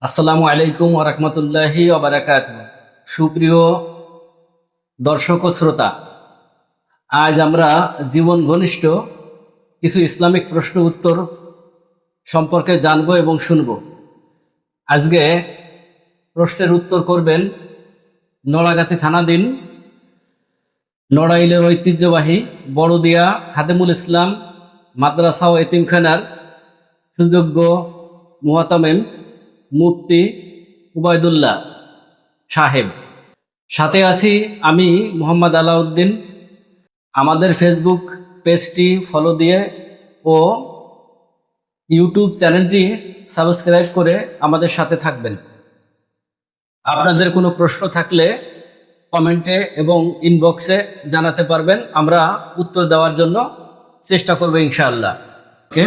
আসসালামু আলাইকুম ওয়া রাহমাতুল্লাহি ওয়া বারাকাতুহু। সুপ্রিয় দর্শক ও শ্রোতা, আজ আমরা জীবন ঘনিষ্ঠ কিছু ইসলামিক প্রশ্ন উত্তর সম্পর্কে জানব এবং শুনব। আজকে প্রশ্নের উত্তর করবেন নড়াগাতি থানাধীন নড়াইলের ঐতিহ্যবাহী বড়দিয়া খাদেমুল ইসলাম মাদ্রাসা ও এতিমখানার সুযোগ্য মুহতামিম মুফতি উবাইদুল্লাহ সাহেব। সাথে আছি আমি মোহাম্মদ আলাউদ্দিন। আমাদের ফেসবুক পেজটি ফলো দিয়ে ও ইউটিউব চ্যানেলটি সাবস্ক্রাইব করে আমাদের সাথে থাকবেন। আপনাদের কোনো প্রশ্ন থাকলে কমেন্টে এবং ইনবক্সে জানাতে পারবেন, আমরা উত্তর দেওয়ার জন্য চেষ্টা করব ইনশাআল্লাহ। ওকে,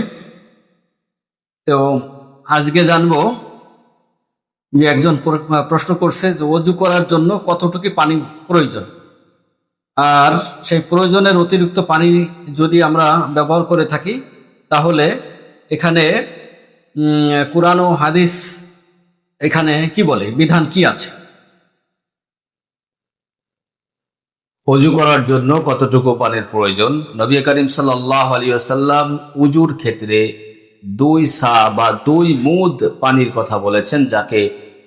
তো আজকে জানবো যে একজন প্রশ্ন করছে যে ওযু করার জন্য কতটুকু পানি প্রয়োজন, আর সেই প্রয়োজনের অতিরিক্ত পানি যদি আমরা ব্যবহার করে থাকি তাহলে এখানে কুরআন ও হাদিস এখানে কি বলে, বিধান কি আছে। অজু করার জন্য কতটুকু পানির প্রয়োজন? নবী করিম সাল্লাল্লাহু আলাইহি ওয়াসাল্লাম উজুর ক্ষেত্রে 2 সা বা 2 মুদ পানির কথা বলেছেন, যাকে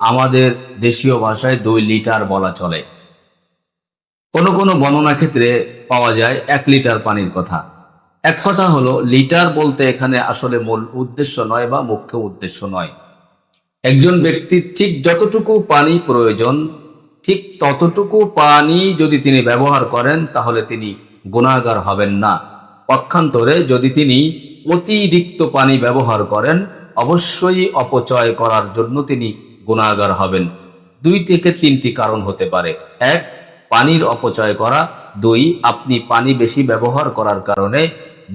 আমাদের দেশীয় ভাষায় 2 লিটার বলা চলে। কোন কোন বর্ণনা ক্ষেত্রে পাওয়া যায় 1 লিটার পানির কথা। এক কথা হলো, লিটার বলতে এখানে আসলে মূল উদ্দেশ্য নয় বা মুখ্য উদ্দেশ্য নয়। একজন ব্যক্তির ঠিক যতটুকু পানি প্রয়োজন, ঠিক ততটুকু পানি যদি তিনি ব্যবহার করেন তাহলে তিনি গুনাহগার হবেন না। পক্ষান্তরে যদি তিনি অতিরিক্ত পানি ব্যবহার করেন, অবশ্যই অপচয় করার জন্য তিনি গুনাহগার হবেন। 2 থেকে 3টি কারণ হতে পারে। 1, পানির অপচয় করা। 2, আপনি পানি বেশি ব্যবহার করার কারণে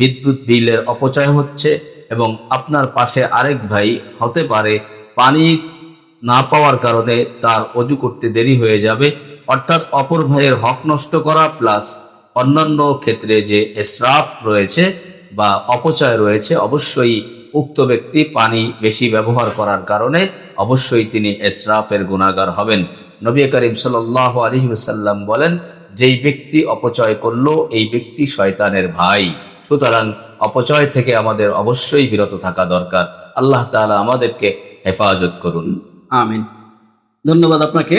বিদ্যুৎ বিলের অপচয় হচ্ছে, এবং আপনার পাশে আরেক ভাই হতে পারে পানি না পাওয়ার কারণে তার অজু করতে দেরি হয়ে যাবে। অর্থাৎ অপর ভাইয়ের হক নষ্ট করা প্লাস অন্যান্য ক্ষেত্রে যে ইসরাফ রয়েছে বা অপচয় রয়েছে, অবশ্যই উক্ত ব্যক্তি পানি বেশি ব্যবহার করার কারণে অবশ্যই তিনি ইসরাফের গুনাহগার হবেন। নবী করিম সাল্লাল্লাহু আলাইহি ওয়াসাল্লাম বলেন, যেই ব্যক্তি অপচয় করলো এই ব্যক্তি শয়তানের ভাই। সুতরাং অপচয় থেকে আমাদের অবশ্যই বিরত থাকা দরকার। আল্লাহ তাআলা আমাদেরকে হেফাজত করুন। আমিন। ধন্যবাদ আপনাকে।